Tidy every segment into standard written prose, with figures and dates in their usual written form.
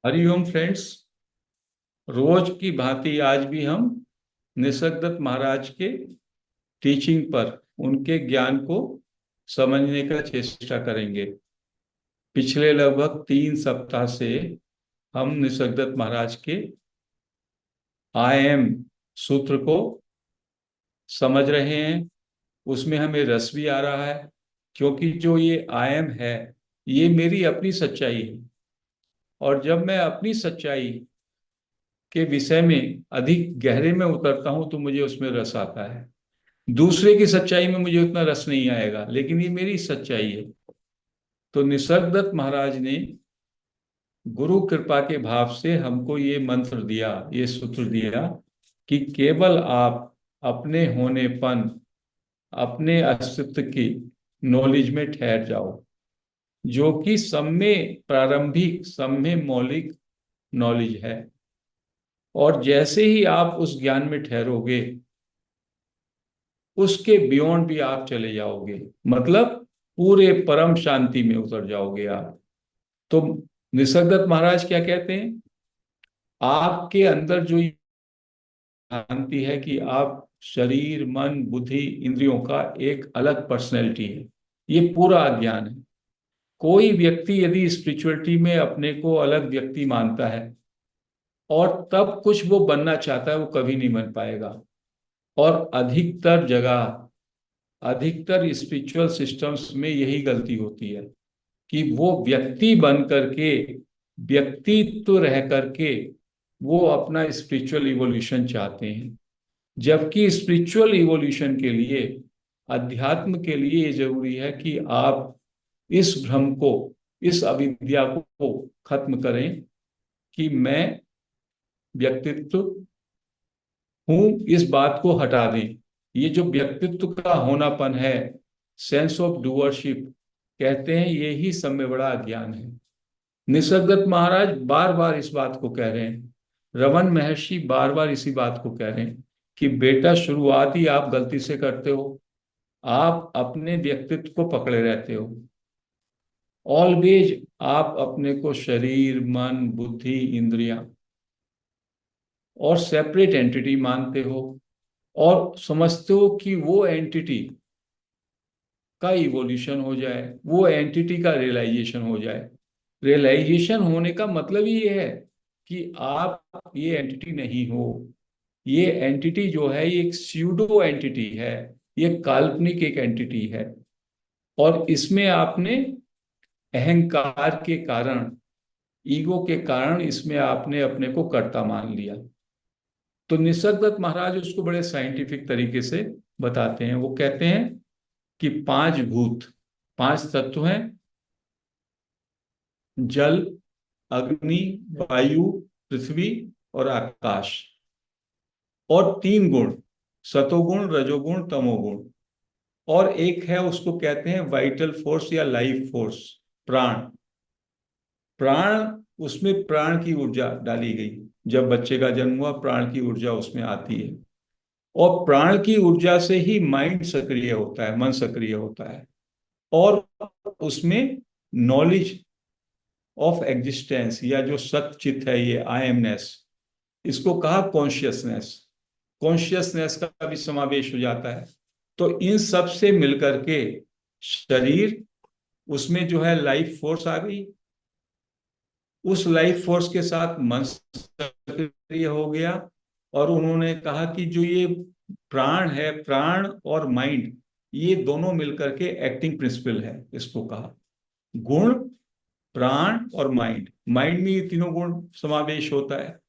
Hariom friends. रोज की भांति आज भी हम निसर्गदत्त महाराज के टीचिंग पर उनके ज्ञान को समझने का चेष्टा करेंगे। पिछले लगभग 3 सप्ताह से हम निसर्गदत्त महाराज के आई एम सूत्र को समझ रहे हैं। उसमें हमें रस भी आ रहा है, क्योंकि जो ये आई एम है ये मेरी अपनी सच्चाई है। और जब मैं अपनी सच्चाई के विषय में अधिक गहरे में उतरता हूं तो मुझे उसमें रस आता है। दूसरे की सच्चाई में मुझे उतना रस नहीं आएगा, लेकिन ये मेरी सच्चाई है। तो निसर्गदत्त महाराज ने गुरु कृपा के भाव से हमको ये मंत्र दिया, ये सूत्र दिया कि केवल आप अपने होनेपन, अपने अस्तित्व की नॉलेज में ठहर जाओ, जो कि सब में प्रारंभिक, सब में मौलिक नॉलेज है। और जैसे ही आप उस ज्ञान में ठहरोगे, उसके बियॉन्ड भी आप चले जाओगे, मतलब पूरे परम शांति में उतर जाओगे आप। तो निसर्गदत्त महाराज क्या कहते हैं? आपके अंदर जो शांति है कि आप शरीर, मन, बुद्धि, इंद्रियों का एक अलग पर्सनैलिटी है, ये पूरा अज्ञान है। कोई व्यक्ति यदि स्पिरिचुअलिटी में अपने को अलग व्यक्ति मानता है और तब कुछ वो बनना चाहता है, वो कभी नहीं बन पाएगा। और अधिकतर स्पिरिचुअल सिस्टम्स में यही गलती होती है कि वो व्यक्ति बन करके, व्यक्तित्व रह करके वो अपना स्पिरिचुअल इवोल्यूशन चाहते हैं। जबकि स्पिरिचुअल इवोल्यूशन के लिए, अध्यात्म के लिए ये जरूरी है कि आप इस भ्रम को, इस अविद्या को खत्म करें कि मैं व्यक्तित्व हूं, इस बात को हटा दें। ये जो व्यक्तित्व का होनापन है, सेंस ऑफ डूअरशिप कहते हैं, ये ही सब में बड़ा अज्ञान है। निसर्गदत्त महाराज बार बार इस बात को कह रहे हैं, रमन महर्षि बार बार इसी बात को कह रहे हैं कि बेटा, शुरुआत ही आप गलती से करते हो। आप अपने व्यक्तित्व को पकड़े रहते हो। ऑलवेज आप अपने को शरीर, मन, बुद्धि, इंद्रियां और सेपरेट एंटिटी मानते हो, और समझते हो कि वो एंटिटी का इवोल्यूशन हो जाए, वो एंटिटी का रियलाइजेशन हो जाए। रियलाइजेशन होने का मतलब ही ये है कि आप ये एंटिटी नहीं हो। ये एंटिटी जो है ये एक स्यूडो एंटिटी है, ये काल्पनिक एक एंटिटी है। और इसमें आपने अहंकार के कारण, ईगो के कारण इसमें आपने अपने को कर्ता मान लिया। तो निसर्गदत्त महाराज उसको बड़े साइंटिफिक तरीके से बताते हैं। वो कहते हैं कि 5 भूत, 5 तत्व हैं: जल, अग्नि, वायु, पृथ्वी और आकाश। और 3 गुण: सतोगुण, रजोगुण, तमोगुण। और एक है, उसको कहते हैं वाइटल फोर्स या लाइफ फोर्स, प्राण। प्राण, उसमें प्राण की ऊर्जा डाली गई। जब बच्चे का जन्म हुआ, प्राण की ऊर्जा उसमें आती है। और प्राण की ऊर्जा से ही माइंड सक्रिय होता है, मन सक्रिय होता है। और उसमें नॉलेज ऑफ एग्जिस्टेंस या जो सच्चित है, ये आई एमनेस, इसको कहा कॉन्शियसनेस, कॉन्शियसनेस का भी समावेश हो जाता है। तो इन सब से मिलकर के शरीर, उसमें जो है लाइफ फोर्स आ गई। उस लाइफ फोर्स के साथ मन सक्रिय हो गया। और उन्होंने कहा कि जो ये प्राण है, प्राण और माइंड, ये दोनों मिलकर के एक्टिंग प्रिंसिपल है, इसको कहा। गुण, प्राण और माइंड, माइंड में ये तीनों गुण समावेश होता है।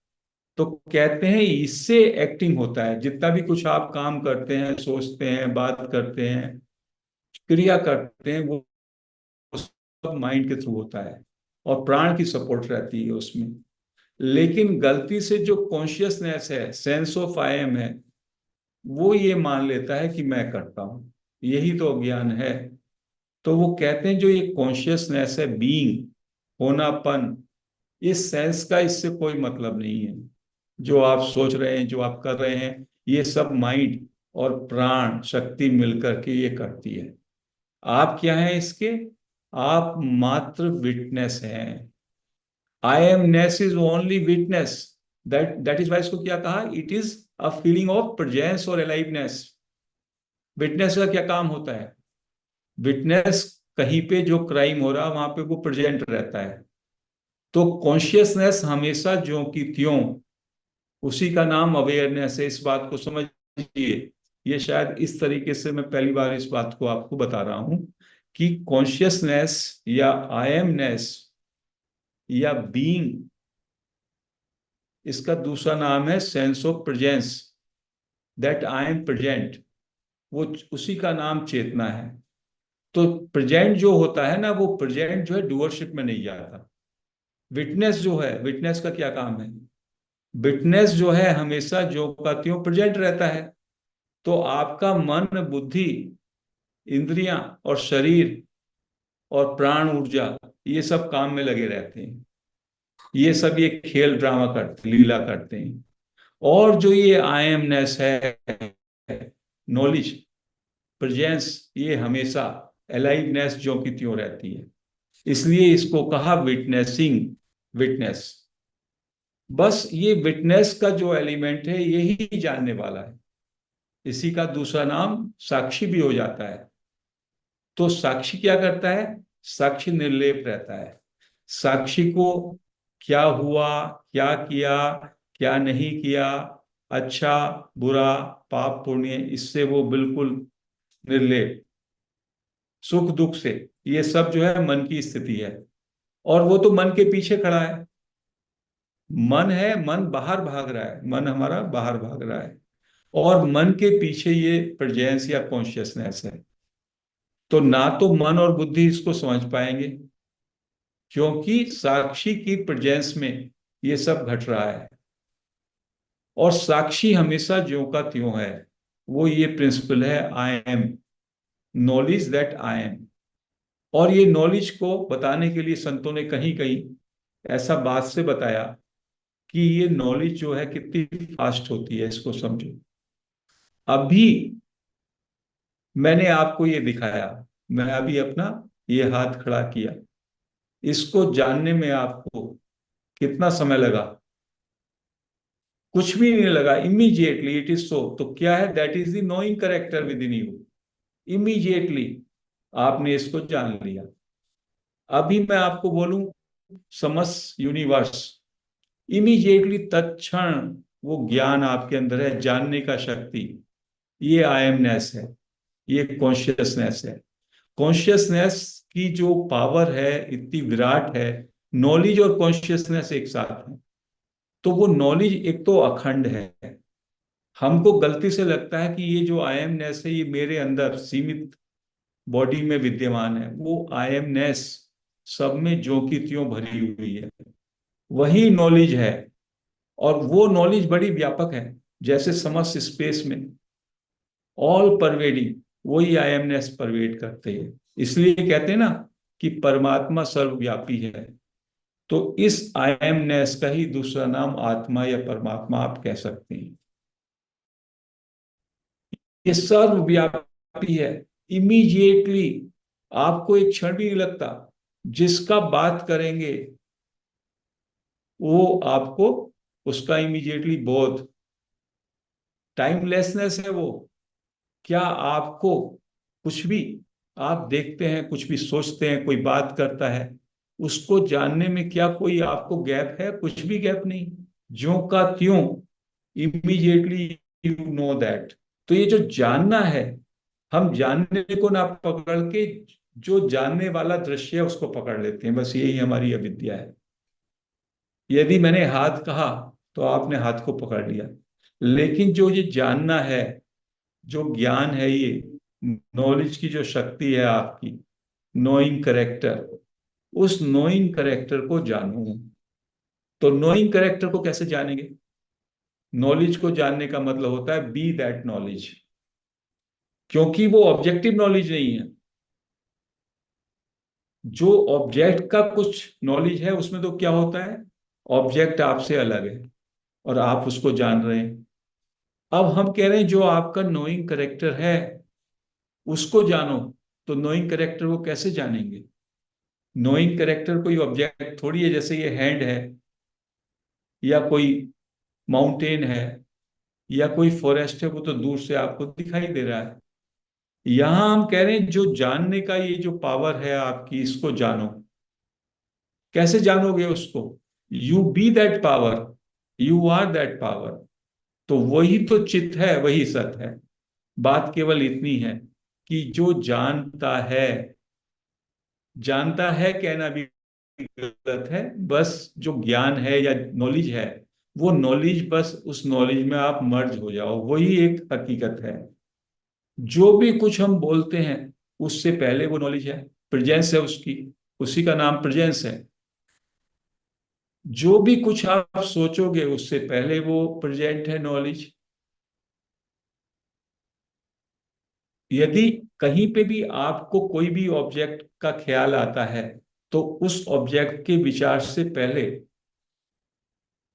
तो कहते हैं इससे एक्टिंग होता है। जितना भी कुछ आप काम करते हैं, सोचते हैं, बात करते हैं, क्रिया करते हैं, वो सब माइंड के थ्रू होता है। और प्राण की सपोर्ट रहती है उसमें। लेकिन गलती से जो कॉन्शियसनेस है, सेंस ऑफ आई एम है, वो ये मान लेता है कि मैं करता हूं। यही तो ज्ञान है। तो वो कहते हैं जो ये कॉन्शियसनेस है, बीइंग, होनापन, इस सेंस का इससे कोई मतलब नहीं है। जो आप सोच रहे हैं, जो आप कर रहे हैं, ये सब माइंड और प्राण शक्ति मिलकर के ये करती है। आप क्या हैं इसके? आप मात्र विटनेस हैं। I am ness is only witness, that is why इसको क्या कहा, it is a feeling of presence और अलाइवनेस। विटनेस का क्या काम होता है? विटनेस कहीं पे जो क्राइम हो रहा है वहां पे वो प्रेजेंट रहता है। तो कॉन्शियसनेस हमेशा ज्यों की त्यों, उसी का नाम अवेयरनेस है। इस बात को समझिए। ये शायद इस तरीके से मैं पहली बार इस बात को आपको बता रहा हूं कि कॉन्शियसनेस या आई एमनेस या बीइंग, इसका दूसरा नाम है sense of presence, that I am present. वो उसी का नाम चेतना है। तो प्रेजेंट जो होता है ना, वो प्रेजेंट जो है डूअरशिप में नहीं जाता। विटनेस जो है, विटनेस का क्या काम है? विटनेस जो है हमेशा जो का त्यों प्रेजेंट रहता है। तो आपका मन, बुद्धि, इंद्रियां और शरीर और प्राण ऊर्जा, ये सब काम में लगे रहते हैं। ये सब ये खेल ड्रामा करते, लीला करते हैं। और जो ये आई एमनेस है, नॉलेज, प्रेजेंस, ये हमेशा अलाइवनेस जो की त्यों रहती है। इसलिए इसको कहा विटनेसिंग, विटनेस। बस ये विटनेस का जो एलिमेंट है यही जानने वाला है। इसी का दूसरा नाम साक्षी भी हो जाता है। तो साक्षी क्या करता है? साक्षी निर्लेप रहता है। साक्षी को क्या हुआ, क्या किया, क्या नहीं किया, अच्छा बुरा, पाप पुण्य, इससे वो बिल्कुल निर्लेप, सुख दुख से, ये सब जो है मन की स्थिति है। और वो तो मन के पीछे खड़ा है। मन है, मन बाहर भाग रहा है, मन हमारा बाहर भाग रहा है। और मन के पीछे ये प्रेजेंस या कॉन्शियसनेस है। तो ना तो मन और बुद्धि इसको समझ पाएंगे, क्योंकि साक्षी की प्रेजेंस में ये सब घट रहा है। और साक्षी हमेशा ज्यों का त्यों है। वो ये प्रिंसिपल है, I am, knowledge that I am. और ये नॉलेज को बताने के लिए संतों ने कहीं कहीं ऐसा बात से बताया कि ये नॉलेज जो है कितनी फास्ट होती है, इसको समझो। अभी मैंने आपको ये दिखाया, मैं अभी अपना ये हाथ खड़ा किया, इसको जानने में आपको कितना समय लगा? कुछ भी नहीं लगा, इमीडिएटली इट इज सो। तो क्या है? That is the knowing character with in you. Immediately आपने इसको जान लिया। अभी मैं आपको बोलूं समस्त यूनिवर्स, इमीडिएटली तत्क्षण वो ज्ञान आपके अंदर है, जानने का शक्ति। ये आई एमनेस है, ये कॉन्शियसनेस है। कॉन्शियसनेस की जो पावर है इतनी विराट है। नॉलेज और कॉन्शियसनेस एक साथ है। तो वो नॉलेज एक तो अखंड है। हमको गलती से लगता है कि ये जो आई एमनेस है ये मेरे अंदर सीमित बॉडी में विद्यमान है। वो आई एमनेस सब में ज्यों की त्यों भरी हुई है, वही नॉलेज है। और वो नॉलेज बड़ी व्यापक है, जैसे समस्त स्पेस में ऑल परवेडिंग, वही आई एमनेस परवेड करते हैं। इसलिए कहते हैं ना कि परमात्मा सर्वव्यापी है। तो इस आई एमनेस का ही दूसरा नाम आत्मा या परमात्मा आप कह सकते हैं। ये सर्वव्यापी है। इमीडिएटली, आपको एक क्षण भी नहीं लगता, जिसका बात करेंगे वो आपको उसका इमीडिएटली बोध, टाइमलेसनेस है वो। क्या आपको कुछ भी, आप देखते हैं, कुछ भी सोचते हैं, कोई बात करता है, उसको जानने में क्या कोई आपको गैप है? कुछ भी गैप नहीं। ज्यों का त्यों, इमीडिएटली यू नो दैट। तो ये जो जानना है, हम जानने को ना पकड़ के जो जानने वाला दृश्य है उसको पकड़ लेते हैं। बस यही हमारी अविद्या है। यदि मैंने हाथ कहा तो आपने हाथ को पकड़ लिया, लेकिन जो ये जानना है, जो ज्ञान है, ये नॉलेज की जो शक्ति है आपकी, नोइंग करेक्टर, उस नोइंग करेक्टर को जानू। तो नोइंग करेक्टर को कैसे जानेंगे? नॉलेज को जानने का मतलब होता है बी दैट नॉलेज। क्योंकि वो ऑब्जेक्टिव नॉलेज नहीं है। जो ऑब्जेक्ट का कुछ नॉलेज है उसमें तो क्या होता है, ऑब्जेक्ट आपसे अलग है और आप उसको जान रहे हैं। अब हम कह रहे हैं जो आपका नोइंग करेक्टर है उसको जानो। तो नोइंग करेक्टर को कैसे जानेंगे? नोइंग करेक्टर कोई ऑब्जेक्ट थोड़ी है, जैसे ये हैंड है या कोई माउंटेन है या कोई फॉरेस्ट है, वो तो दूर से आपको दिखाई दे रहा है। यहां हम कह रहे हैं जो जानने का ये जो पावर है आपकी, इसको जानो। कैसे जानोगे उसको? You be that power, you are that power. तो वही तो चित है, वही सत है। बात केवल इतनी है कि जो जानता है कहना भी गलत है। बस जो ज्ञान है या नॉलेज है, वो नॉलेज, बस उस नॉलेज में आप मर्ज हो जाओ, वही एक हकीकत है। जो भी कुछ हम बोलते हैं उससे पहले वो नॉलेज है, प्रेजेंस है उसकी, उसी का नाम प्रेजेंस है। जो भी कुछ आप सोचोगे उससे पहले वो प्रेजेंट है, नॉलेज। यदि कहीं पे भी आपको कोई भी ऑब्जेक्ट का ख्याल आता है, तो उस ऑब्जेक्ट के विचार से पहले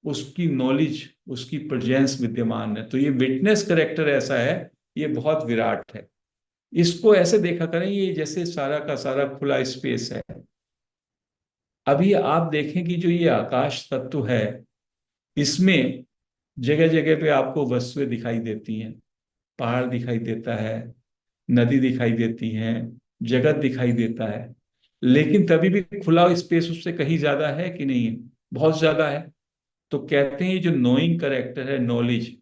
उसकी नॉलेज, उसकी प्रेजेंस विद्यमान है। तो ये विटनेस करेक्टर ऐसा है, ये बहुत विराट है। इसको ऐसे देखा करें, ये जैसे सारा का सारा खुला स्पेस है। अभी आप देखें कि जो ये आकाश तत्व है, इसमें जगह जगह पे आपको वस्तुएं दिखाई देती हैं। पहाड़ दिखाई देता है, नदी दिखाई देती है, जगत दिखाई देता है। लेकिन तभी भी खुला स्पेस उससे कहीं ज्यादा है कि नहीं है? बहुत ज्यादा है। तो कहते हैं ये जो नोइंग करेक्टर है, नॉलेज,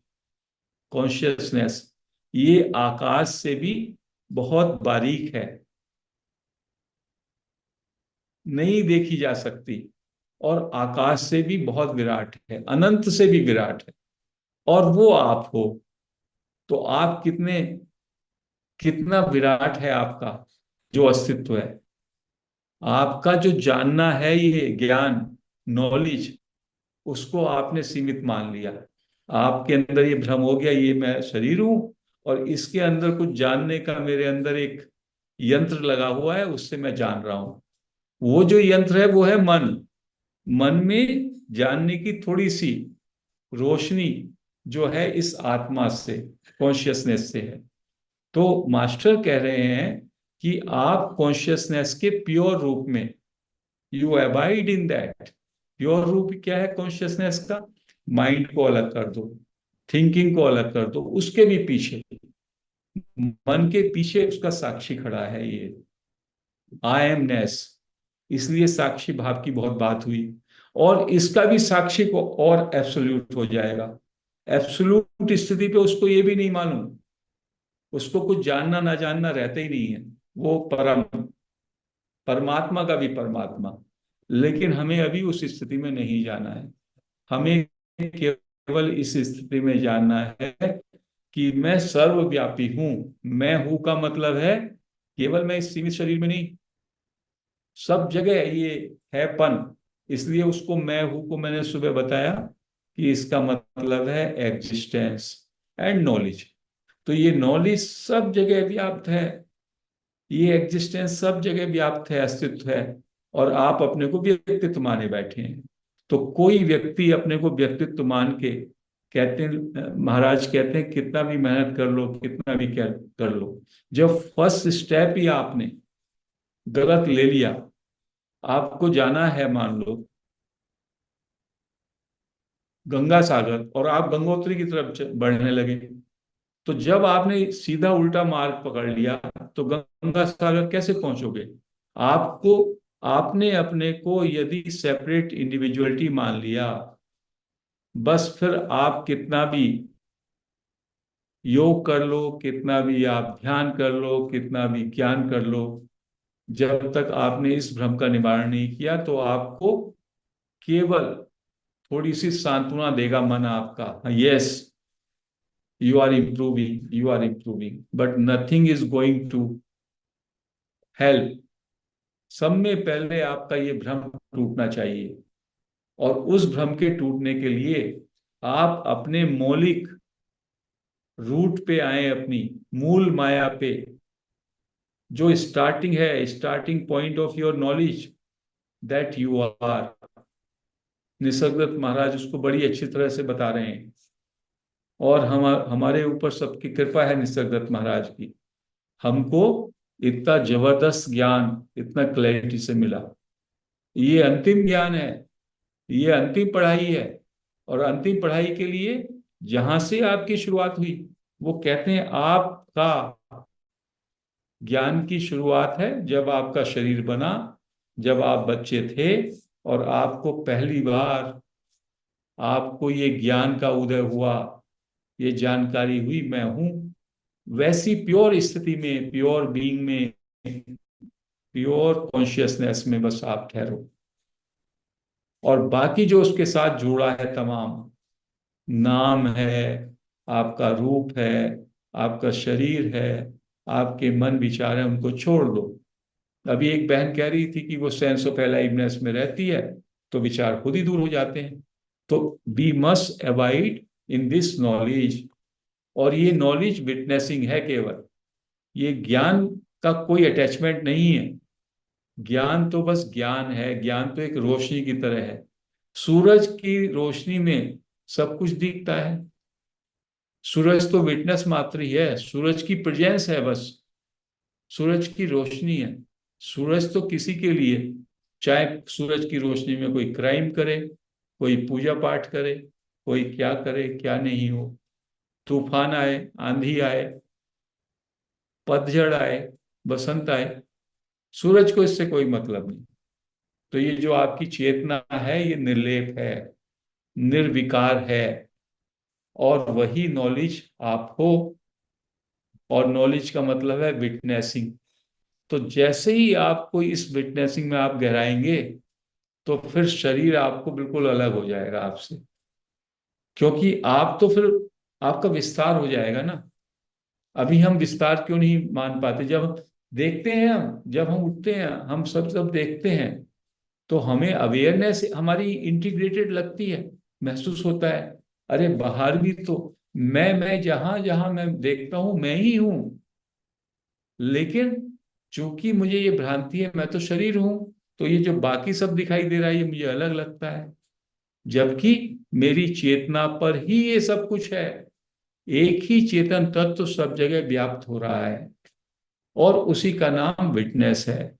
कॉन्शियसनेस, ये आकाश से भी बहुत बारीक है, नहीं देखी जा सकती। और आकाश से भी बहुत विराट है, अनंत से भी विराट है। और वो आप हो। तो आप कितना विराट है आपका जो अस्तित्व है। आपका जो जानना है, ये ज्ञान, नॉलेज, उसको आपने सीमित मान लिया। आपके अंदर ये भ्रम हो गया, ये मैं शरीर हूं और इसके अंदर कुछ जानने का मेरे अंदर एक यंत्र लगा हुआ है, उससे मैं जान रहा हूं। वो जो यंत्र है वो है मन। मन में जानने की थोड़ी सी रोशनी जो है इस आत्मा से, कॉन्शियसनेस से है। तो मास्टर कह रहे हैं कि आप कॉन्शियसनेस के प्योर रूप में, you abide in that. Pure रूप क्या है कॉन्शियसनेस का? माइंड को अलग कर दो, थिंकिंग को अलग कर दो, उसके भी पीछे, मन के पीछे उसका साक्षी खड़ा है, ये आई एमनेस। इसलिए साक्षी भाव की बहुत बात हुई। और इसका भी साक्षी को और एब्सोल्यूट हो जाएगा। एब्सोल्यूट स्थिति पे उसको ये भी नहीं मालूम, उसको कुछ जानना ना जानना रहता ही नहीं है। वो परम, परमात्मा का भी परमात्मा। लेकिन हमें अभी उस स्थिति में नहीं जाना है। हमें केवल इस स्थिति में जानना है कि मैं सर्वव्यापी हूं। मैं हूं का मतलब है केवल मैं इस सीमित शरीर में नहीं, सब जगह ये है पन। इसलिए उसको मैं हूं को मैंने सुबह बताया कि इसका मतलब है एग्जिस्टेंस एंड नॉलेज। तो ये नॉलेज सब जगह व्याप्त है, ये एग्जिस्टेंस सब जगह व्याप्त है, अस्तित्व है। और आप अपने को व्यक्तित्व माने बैठे हैं। तो कोई व्यक्ति अपने को व्यक्तित्व मान के, कहते हैं महाराज कहते हैं, कितना भी मेहनत कर लो, कितना भी क्या कर लो, जब फर्स्ट स्टेप ही आपने गलत ले लिया, आपको जाना है मान लो गंगा सागर, और आप गंगोत्री की तरफ बढ़ने लगे, तो जब आपने सीधा उल्टा मार्ग पकड़ लिया, तो गंगा सागर कैसे पहुंचोगे? आपको, आपने अपने को यदि सेपरेट इंडिविजुअलिटी मान लिया, बस फिर आप कितना भी योग कर लो, कितना भी आप ध्यान कर लो, कितना भी ज्ञान कर लो, जब तक आपने इस भ्रम का निवारण नहीं किया, तो आपको केवल थोड़ी सी सांत्वना देगा मन आपका, yes you are improving, you are improving, but nothing is going to help. सब में पहले आपका ये भ्रम टूटना चाहिए। और उस भ्रम के टूटने के लिए आप अपने मौलिक रूट पे आए, अपनी मूल माया पे, जो स्टार्टिंग है, starting point of your knowledge, that you are. Nisargadatta Maharaj उसको बड़ी अच्छी तरह से बता रहे हैं। और हमारे ऊपर सबकी कृपा है निसर्गदत्त महाराज की, हमको इतना जबरदस्त ज्ञान, इतना क्लैरिटी से मिला। ये अंतिम ज्ञान है, ये अंतिम पढ़ाई है। और अंतिम पढ़ाई के लिए जहां से आपकी शुरुआत हुई, वो कहते हैं आपका ज्ञान की शुरुआत है जब आपका शरीर बना, जब आप बच्चे थे और आपको पहली बार आपको ये ज्ञान का उदय हुआ, ये जानकारी हुई मैं हूं। वैसी प्योर स्थिति में, प्योर बीइंग में, प्योर कॉन्शियसनेस में बस आप ठहरो। और बाकी जो उसके साथ जुड़ा है तमाम, नाम है, आपका रूप है, आपका शरीर है, आपके मन विचार है, उनको छोड़ दो। अभी एक बहन कह रही थी कि वो सेंस ऑफ अलाइवनेस में रहती है तो विचार खुद ही दूर हो जाते हैं। तो we must avoid in this knowledge. और ये नॉलेज विटनेसिंग है केवल, ये ज्ञान का कोई अटैचमेंट नहीं है। ज्ञान तो बस ज्ञान है, ज्ञान तो एक रोशनी की तरह है। सूरज की रोशनी में सब कुछ दिखता है। सूरज तो विटनेस मात्र ही है, सूरज की प्रेजेंस है बस, सूरज की रोशनी है। सूरज तो किसी के लिए, चाहे सूरज की रोशनी में कोई क्राइम करे, कोई पूजा पाठ करे, कोई क्या करे क्या नहीं हो, तूफान आए, आंधी आए, पतझड़ आए, बसंत आए, सूरज को इससे कोई मतलब नहीं। तो ये जो आपकी चेतना है ये निर्लेप है, निर्विकार है। और वही नॉलेज आप हो। और नॉलेज का मतलब है विटनेसिंग। तो जैसे ही आपको इस विटनेसिंग में आप गहराएंगे, तो फिर शरीर आपको बिल्कुल अलग हो जाएगा आपसे। क्योंकि आप तो फिर आपका विस्तार हो जाएगा ना। अभी हम विस्तार क्यों नहीं मान पाते? जब हम देखते हैं, हम जब हम उठते हैं, हम सब सब देखते हैं, तो हमें अवेयरनेस हमारी इंटीग्रेटेड लगती है, महसूस होता है। अरे बाहर भी तो मैं जहां जहां मैं देखता हूं मैं ही हूं। लेकिन चूंकि मुझे ये भ्रांति है मैं तो शरीर हूं, तो ये जो बाकी सब दिखाई दे रहा है ये मुझे अलग लगता है। जबकि मेरी चेतना पर ही ये सब कुछ है। एक ही चेतन तत्व सब जगह व्याप्त हो रहा है। और उसी का नाम विटनेस है,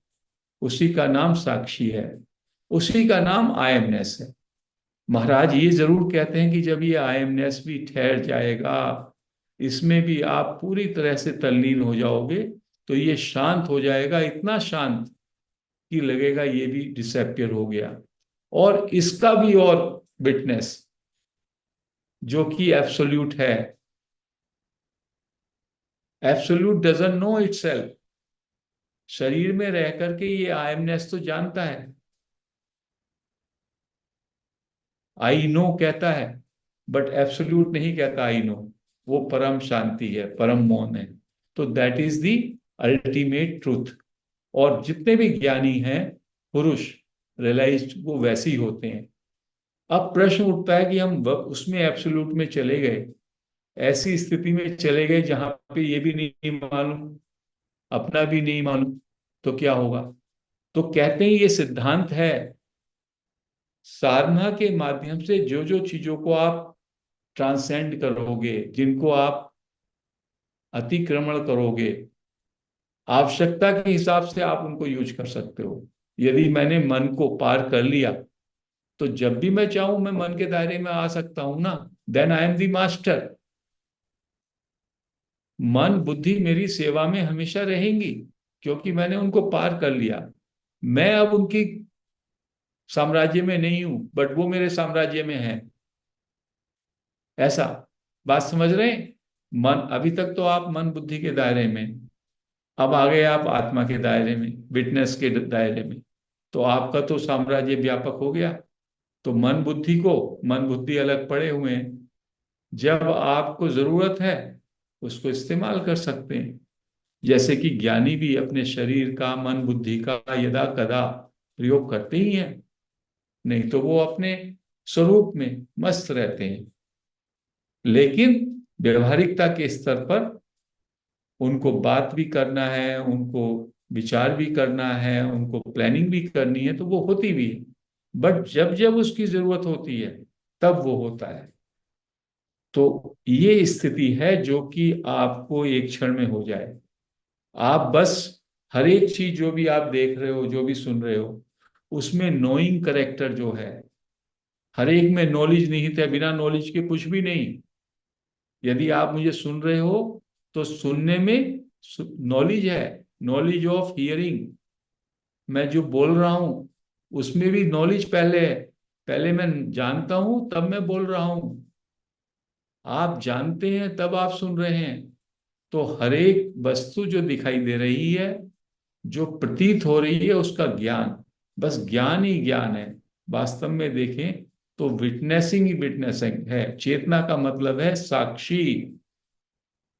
उसी का नाम साक्षी है, उसी का नाम आयमनेस है। महाराज ये जरूर कहते हैं कि जब ये आयमनेस भी ठहर जाएगा, इसमें भी आप पूरी तरह से तल्लीन हो जाओगे, तो ये शांत हो जाएगा, इतना शांत कि लगेगा ये भी डिसअपियर हो गया। और इसका भी और विटनेस जो कि एब्सोल्यूट है। Absolute doesn't know itself. शरीर में रह करके ये आयमनेस तो जानता है, आई नो कहता है, बट एब्सोल्यूट नहीं कहता आई नो। वो परम शांति है, परम मौन है। तो that is the ultimate truth. और जितने भी ज्ञानी हैं पुरुष रियलाइज्ड, वो वैसे ही होते हैं। अब प्रश्न उठता है कि हम उसमें एब्सोल्यूट में चले गए, ऐसी स्थिति में चले गए जहां पे ये भी नहीं मालूम, अपना भी नहीं मालूम, तो क्या होगा? तो कहते हैं ये सिद्धांत है, साधना के माध्यम से जो जो चीजों को आप ट्रांसेंड करोगे, जिनको आप अतिक्रमण करोगे, आवश्यकता के हिसाब से आप उनको यूज कर सकते हो। यदि मैंने मन को पार कर लिया, तो जब भी मैं चाहूं मैं मन के दायरे में आ सकता हूं ना। Then I am the master. मन बुद्धि मेरी सेवा में हमेशा रहेंगी, क्योंकि मैंने उनको पार कर लिया। मैं अब उनकी साम्राज्य में नहीं हूं, बट वो मेरे साम्राज्य में है। ऐसा बात समझ रहे हैं? मन, अभी तक तो आप मन बुद्धि के दायरे में, अब आ गए आप आत्मा के दायरे में, विटनेस के दायरे में। तो आपका तो साम्राज्य व्यापक हो गया। तो मन बुद्धि को, मन बुद्धि अलग पड़े हुए हैं। जब आपको जरूरत है उसको इस्तेमाल कर सकते हैं। जैसे कि ज्ञानी भी अपने शरीर का, मन बुद्धि का यदा कदा प्रयोग करते ही हैं। नहीं तो वो अपने स्वरूप में मस्त रहते हैं। लेकिन व्यवहारिकता के स्तर पर उनको बात भी करना है, उनको विचार भी करना है, उनको प्लानिंग भी करनी है, तो वो होती भी है। बट जब जब उसकी जरूरत होती है तब वो होता है। तो ये स्थिति है जो कि आपको एक क्षण में हो जाए। आप बस हर एक चीज जो भी आप देख रहे हो, जो भी सुन रहे हो, उसमें नोइंग करेक्टर जो है, हर एक में नॉलेज निहित है, बिना नॉलेज के कुछ भी नहीं। यदि आप मुझे सुन रहे हो तो सुनने में नॉलेज है, नॉलेज ऑफ हियरिंग। मैं जो बोल रहा हूं उसमें भी नॉलेज पहले है, पहले मैं जानता हूं तब मैं बोल रहा हूं। आप जानते हैं तब आप सुन रहे हैं। तो हर एक वस्तु जो दिखाई दे रही है, जो प्रतीत हो रही है, उसका ज्ञान, बस ज्ञान ही ज्ञान है। वास्तव में देखें तो विटनेसिंग ही विटनेसिंग है। चेतना का मतलब है साक्षी,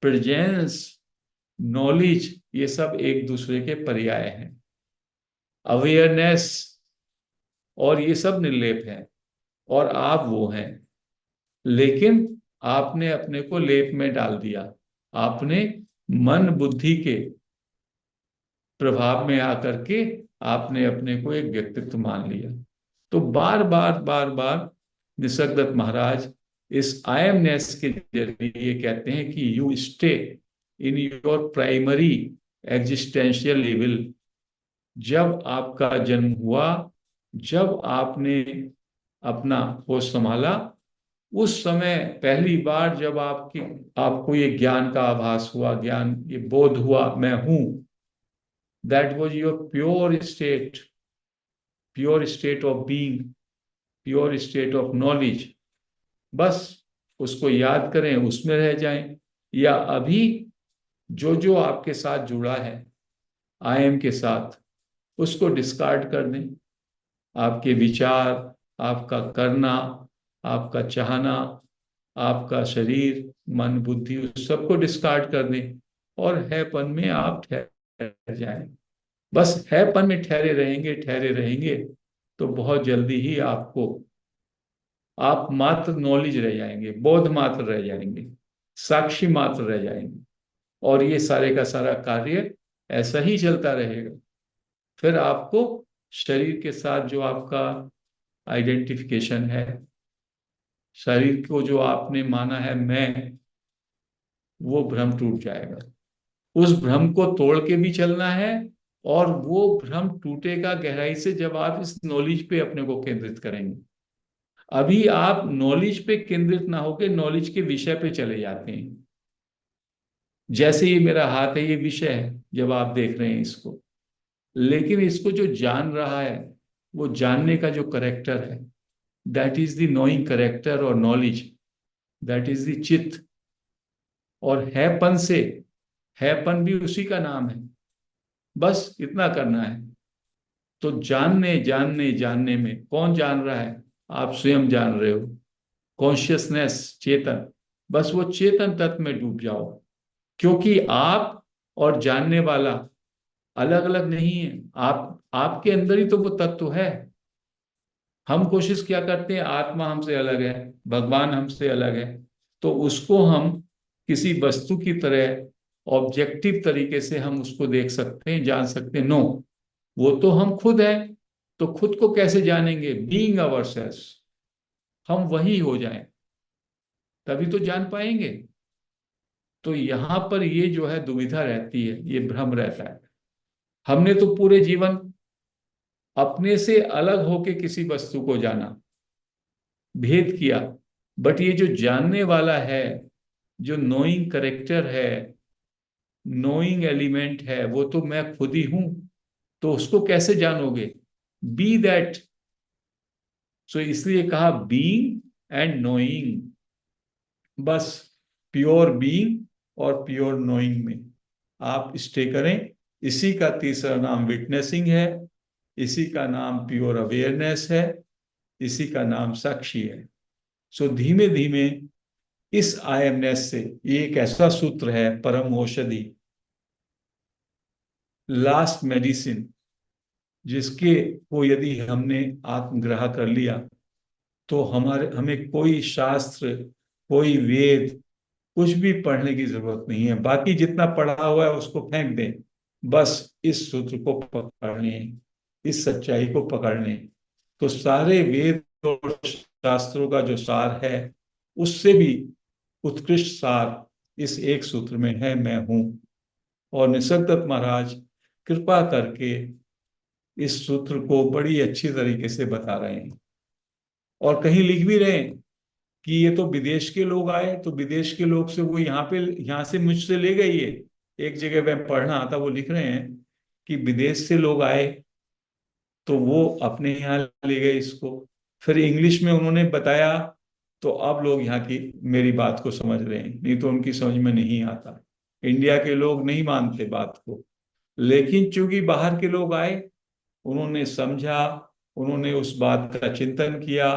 प्रेजेंस, नॉलेज, ये सब एक दूसरे के पर्याय हैं। अवेयरनेस, और ये सब निर्लेप हैं, और आप वो हैं। लेकिन आपने अपने को लेप में डाल दिया। आपने मन बुद्धि के प्रभाव में आकर के आपने अपने को एक व्यक्तित्व मान लिया। तो बार बार बार बार निसर्गदत्त महाराज इस आई एमनेस के जरिए कहते हैं कि you stay in your primary existential level. जब आपका जन्म हुआ, जब आपने अपना होश संभाला, उस समय पहली बार जब आपको ये ज्ञान का आभास हुआ, ज्ञान, ये बोध हुआ, मैं हूं, that was your pure state of being, pure state of knowledge. बस उसको याद करें, उसमें रह जाएं। या अभी जो जो आपके साथ जुड़ा है आई एम के साथ, उसको डिस्कार्ड कर दें। आपके विचार, आपका करना, आपका चाहना, आपका शरीर, मन बुद्धि, उस सबको डिस्कार्ड कर दें और हैपन में आप ठहर जाएं। बस हैपन में ठहरे रहेंगे, ठहरे रहेंगे, तो बहुत जल्दी ही आप मात्र नॉलेज रह जाएंगे, बोध मात्र रह जाएंगे, साक्षी मात्र रह जाएंगे। और ये सारे का सारा कार्य ऐसा ही चलता रहेगा। फिर आपको शरीर के साथ जो आपका आइडेंटिफिकेशन है, शरीर को जो आपने माना है मैं, वो भ्रम टूट जाएगा। उस भ्रम को तोड़ के भी चलना है, और वो भ्रम टूटेगा गहराई से जब आप इस नॉलेज पे अपने को केंद्रित करेंगे। अभी आप नॉलेज पे केंद्रित ना होकर नॉलेज के विषय पे चले जाते हैं। जैसे ये मेरा हाथ है, ये विषय है जब आप देख रहे हैं इसको, लेकिन इसको जो जान रहा है, वो जानने का जो करेक्टर है, that is the knowing character और नॉलेज, दैट इज द चित्त। और हैपन से, हैपन भी उसी का नाम है। बस इतना करना है। तो जानने जानने जानने में कौन जान रहा है? आप स्वयं जान रहे हो। कॉन्शियसनेस, चेतन, बस वो चेतन तत्व में डूब जाओ। क्योंकि आप और जानने वाला अलग अलग नहीं है। आपके अंदर ही तो वो तत्व है। हम कोशिश क्या करते हैं, आत्मा हमसे अलग है, भगवान हमसे अलग है, तो उसको हम किसी वस्तु की तरह ऑब्जेक्टिव तरीके से हम उसको देख सकते हैं, जान सकते हैं। नो, वो तो हम खुद हैं। तो खुद को कैसे जानेंगे? बीइंग अवरसेल्व्स, हम वही हो जाएं, तभी तो जान पाएंगे। तो यहां पर ये जो है दुविधा रहती है, ये भ्रम रहता है। हमने तो पूरे जीवन अपने से अलग होके किसी वस्तु को जाना, भेद किया। बट ये जो जानने वाला है, जो नोइंग करेक्टर है, नोइंग एलिमेंट है, वो तो मैं खुद ही हूं। तो उसको कैसे जानोगे? B that. सो इसलिए कहा बीइंग एंड नोइंग। बस प्योर बीइंग और प्योर नोइंग में आप स्टे करें। इसी का तीसरा नाम विटनेसिंग है, इसी का नाम प्योर अवेयरनेस है, इसी का नाम साक्षी है। सो धीमे धीमे इस आईएमएस से, ये एक ऐसा सूत्र है, परम औषधि, लास्ट मेडिसिन, जिसके को यदि हमने आत्मग्रह कर लिया तो हमें कोई शास्त्र, कोई वेद, कुछ भी पढ़ने की जरूरत नहीं है। बाकी जितना पढ़ा हुआ है उसको फेंक दें। बस इस सूत्र को पकड़ने, इस सच्चाई को पकड़ने, तो सारे वेद और शास्त्रों का जो सार है, उससे भी उत्कृष्ट सार इस एक सूत्र में है, मैं हूं। और निसर्गदत्त महाराज कृपा करके इस सूत्र को बड़ी अच्छी तरीके से बता रहे हैं। और कहीं लिख भी रहे हैं कि ये तो विदेश के लोग आए, तो विदेश के लोग से वो यहाँ से मुझसे ले गए ये। एक जगह मैं पढ़ना था, वो लिख रहे हैं कि विदेश से लोग आए तो वो अपने यहाँ ले गए इसको, फिर इंग्लिश में उन्होंने बताया, तो अब लोग यहाँ की मेरी बात को समझ रहे हैं, नहीं तो उनकी समझ में नहीं आता। इंडिया के लोग नहीं मानते बात को, लेकिन चूंकि बाहर के लोग आए, उन्होंने समझा, उन्होंने उस बात का चिंतन किया,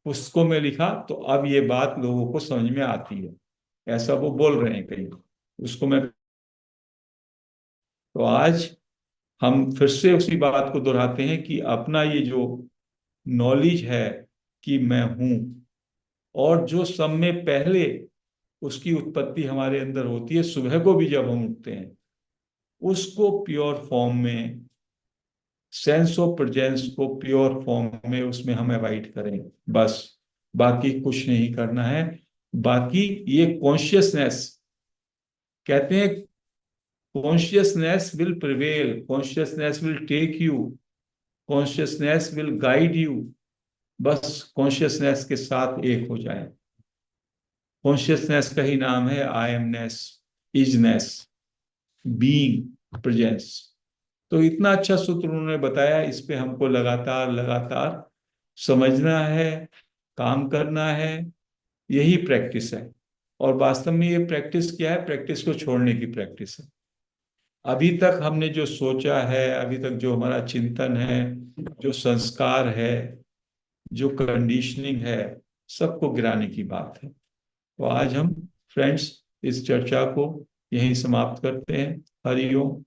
पुस्तकों में लिखा, तो अब ये बात लोगों को समझ में आती है। ऐसा वो बोल रहे हैं कहीं, उसको मैं। तो आज हम फिर से उसी बात को दोहराते हैं कि अपना ये जो नॉलेज है कि मैं हूं, और जो सब में पहले उसकी उत्पत्ति हमारे अंदर होती है सुबह को भी जब हम उठते हैं, उसको प्योर फॉर्म में, सेंस ऑफ प्रेजेंस को प्योर फॉर्म में उसमें हम अवॉइड करें, बस। बाकी कुछ नहीं करना है। बाकी ये कॉन्शियसनेस, कहते हैं consciousness will prevail, consciousness will take you, consciousness will guide you. बस कॉन्शियसनेस के साथ एक हो जाए। कॉन्शियसनेस का ही नाम है आई एमनेस, इजनेस, बीइंग, प्रेजेंस। तो इतना अच्छा सूत्र उन्होंने बताया, इस पे हमको लगातार लगातार समझना है, काम करना है। यही प्रैक्टिस है। और वास्तव में ये प्रैक्टिस क्या है? प्रैक्टिस को छोड़ने की प्रैक्टिस है। अभी तक हमने जो सोचा है, अभी तक जो हमारा चिंतन है, जो संस्कार है, जो कंडीशनिंग है, सबको गिराने की बात है। तो आज हम फ्रेंड्स इस चर्चा को यहीं समाप्त करते हैं। हरि ओम।